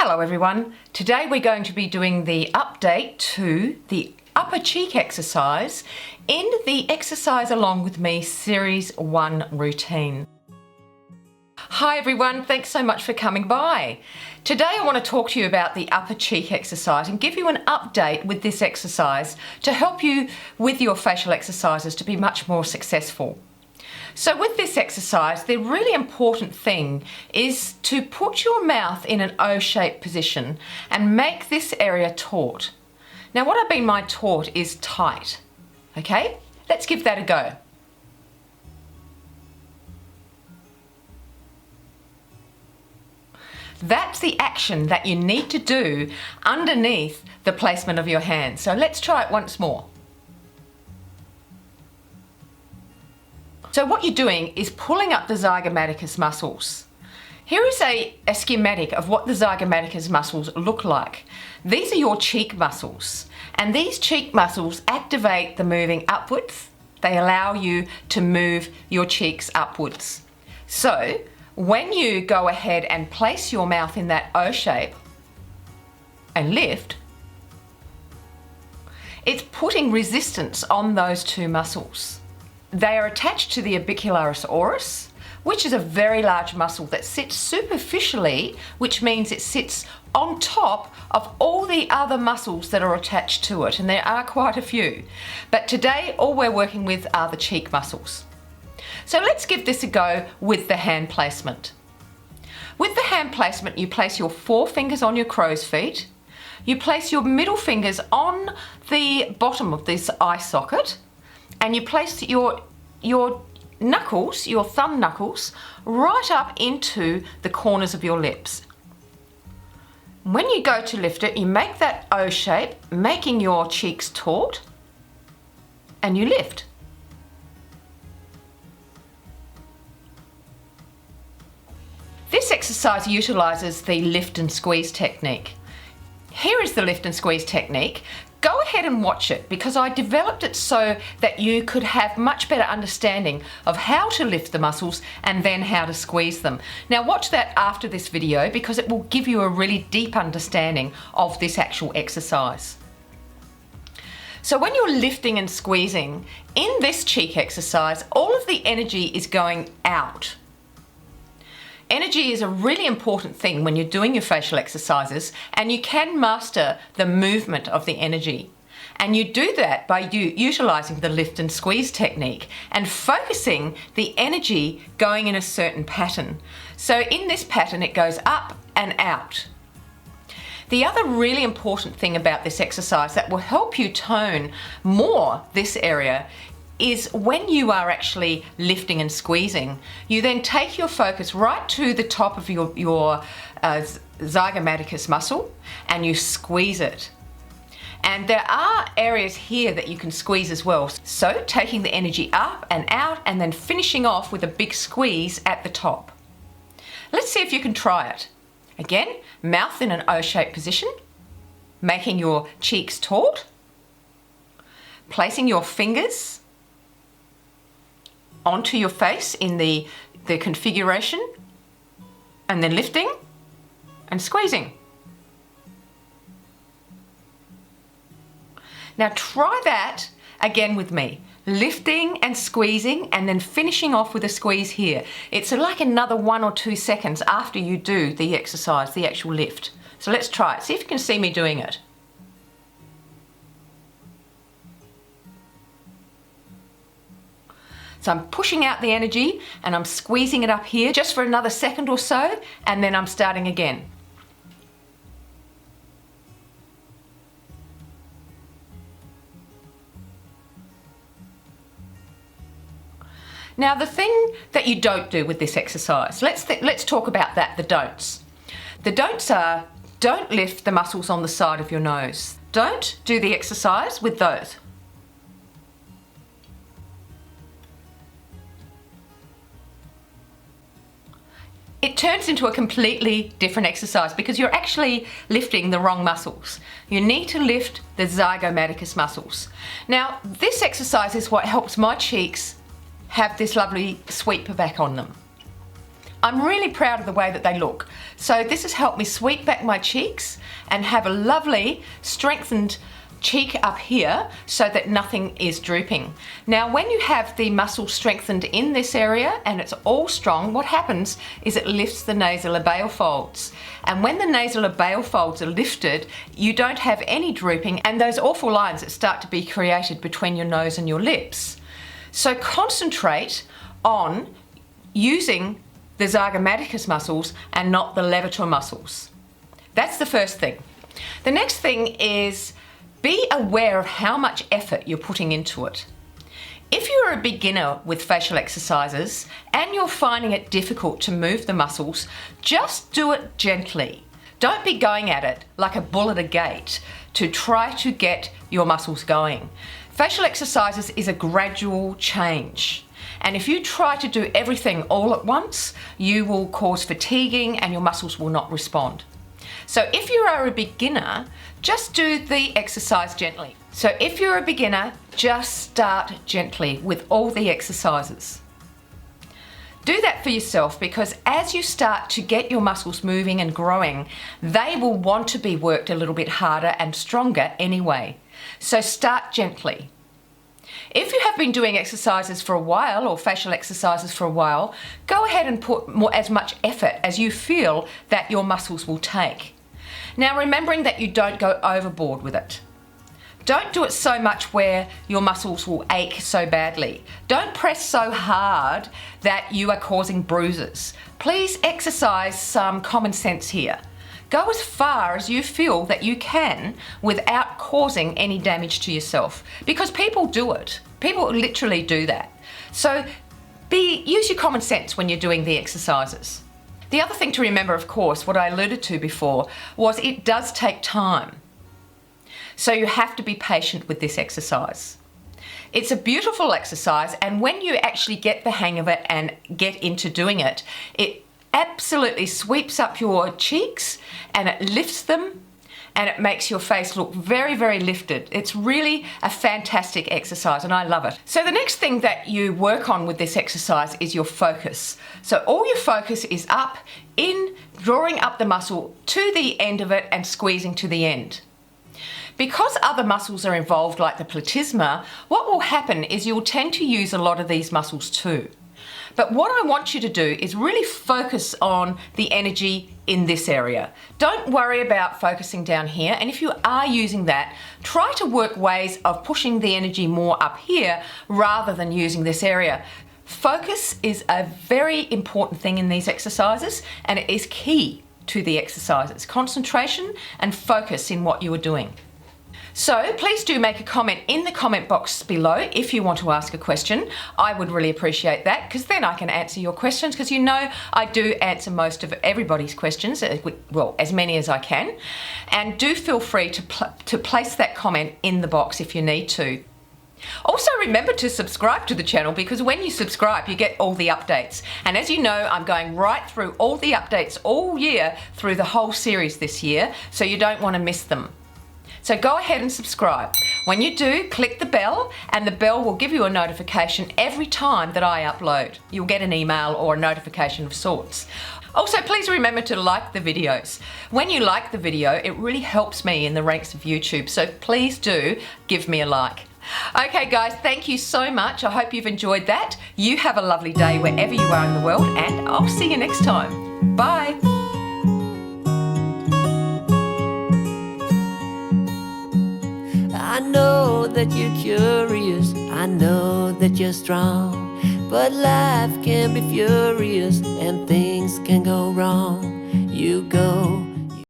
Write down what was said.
Hello everyone. Today we're going to be doing the update to the upper cheek exercise in the Exercise Along With Me Series 1 routine. Hi everyone, thanks so much for coming by. Today I want to talk to you about the upper cheek exercise and give you an update with this exercise to help you with your facial exercises to be much more successful. So with this exercise, the really important thing is to put your mouth in an O-shaped position and make this area taut. Now what I mean by taut is tight, okay? Let's give that a go. That's the action that you need to do underneath the placement of your hand. So let's try it once more. So what you're doing is pulling up the zygomaticus muscles. Here is a schematic of what the zygomaticus muscles look like. These are your cheek muscles, and these cheek muscles activate the moving upwards. They allow you to move your cheeks upwards. So when you go ahead and place your mouth in that O shape and lift, it's putting resistance on those two muscles. They are attached to the orbicularis oris, which is a very large muscle that sits superficially, which means it sits on top of all the other muscles that are attached to it, and there are quite a few. But today all we're working with are the cheek muscles. So let's give this a go with the hand placement. With the hand placement, you place your forefingers on your crow's feet, you place your middle fingers on the bottom of this eye socket, and you place your knuckles, your thumb knuckles, right up into the corners of your lips. When you go to lift it, you make that O shape, making your cheeks taut, and you lift. This exercise utilizes the lift and squeeze technique. Here is the lift and squeeze technique. Go ahead and watch it because I developed it so that you could have much better understanding of how to lift the muscles and then how to squeeze them. Now watch that after this video because it will give you a really deep understanding of this actual exercise. So when you're lifting and squeezing, in this cheek exercise, all of the energy is going out. Energy is a really important thing when you're doing your facial exercises, and you can master the movement of the energy. And you do that by utilizing the lift and squeeze technique and focusing the energy going in a certain pattern. So in this pattern, it goes up and out. The other really important thing about this exercise that will help you tone more this area is when you are actually lifting and squeezing, you then take your focus right to the top of your zygomaticus muscle and you squeeze it. And there are areas here that you can squeeze as well. So taking the energy up and out and then finishing off with a big squeeze at the top. Let's see if you can try it. Again, mouth in an O-shaped position, making your cheeks taut, placing your fingers onto your face in the configuration, and then lifting and squeezing. Now try that again with me. Lifting and squeezing and then finishing off with a squeeze here. It's like another 1 or 2 seconds after you do the exercise, the actual lift. So let's try it. See if you can see me doing it. So I'm pushing out the energy and I'm squeezing it up here just for another second or so, and then I'm starting again. Now the thing that you don't do with this exercise, let's talk about that, the don'ts. The don'ts are, don't lift the muscles on the side of your nose. Don't do the exercise with those. It turns into a completely different exercise because you're actually lifting the wrong muscles. You need to lift the zygomaticus muscles. Now, this exercise is what helps my cheeks have this lovely sweep back on them. I'm really proud of the way that they look. So this has helped me sweep back my cheeks and have a lovely strengthened cheek up here so that nothing is drooping. Now when you have the muscle strengthened in this area and it's all strong, what happens is it lifts the nasolabial folds. And when the nasolabial folds are lifted, you don't have any drooping and those awful lines that start to be created between your nose and your lips. So concentrate on using the zygomaticus muscles and not the levator muscles. That's the first thing. The next thing is be aware of how much effort you're putting into it. If you're a beginner with facial exercises and you're finding it difficult to move the muscles, just do it gently. Don't be going at it like a bull at a gate to try to get your muscles going. Facial exercises is a gradual change. And if you try to do everything all at once, you will cause fatiguing and your muscles will not respond. So if you are a beginner, just do the exercise gently. So if you're a beginner, just start gently with all the exercises. Do that for yourself, because as you start to get your muscles moving and growing, they will want to be worked a little bit harder and stronger anyway. So start gently. If you have been doing exercises for a while or facial exercises for a while, go ahead and put as much effort as you feel that your muscles will take. Now remembering that you don't go overboard with it. Don't do it so much where your muscles will ache so badly. Don't press so hard that you are causing bruises. Please exercise some common sense here. Go as far as you feel that you can without causing any damage to yourself, because people do it. People literally do that. So use your common sense when you're doing the exercises. The other thing to remember, of course, what I alluded to before, was it does take time. So you have to be patient with this exercise. It's a beautiful exercise, and when you actually get the hang of it and get into doing it, it absolutely sweeps up your cheeks and it lifts them and it makes your face look very, very lifted. It's really a fantastic exercise and I love it. So the next thing that you work on with this exercise is your focus. So all your focus is up in drawing up the muscle to the end of it and squeezing to the end. Because other muscles are involved, like the platysma, what will happen is you'll tend to use a lot of these muscles too. But what I want you to do is really focus on the energy in this area. Don't worry about focusing down here, and if you are using that, try to work ways of pushing the energy more up here rather than using this area. Focus is a very important thing in these exercises, and it is key to the exercises. Concentration and focus in what you are doing. So please do make a comment in the comment box below if you want to ask a question. I would really appreciate that, because then I can answer your questions, because you know I do answer most of everybody's questions, well, as many as I can. And do feel free to place that comment in the box if you need to. Also remember to subscribe to the channel, because when you subscribe you get all the updates, and as you know I'm going right through all the updates all year through the whole series this year, so you don't want to miss them. So go ahead and subscribe. When you do, click the bell, and the bell will give you a notification every time that I upload. You'll get an email or a notification of sorts. Also, please remember to like the videos. When you like the video, it really helps me in the ranks of YouTube, so please do give me a like. Okay guys, thank you so much. I hope you've enjoyed that. You have a lovely day wherever you are in the world, and I'll see you next time. Bye. I know that you're curious, I know that you're strong, but life can be furious and things can go wrong.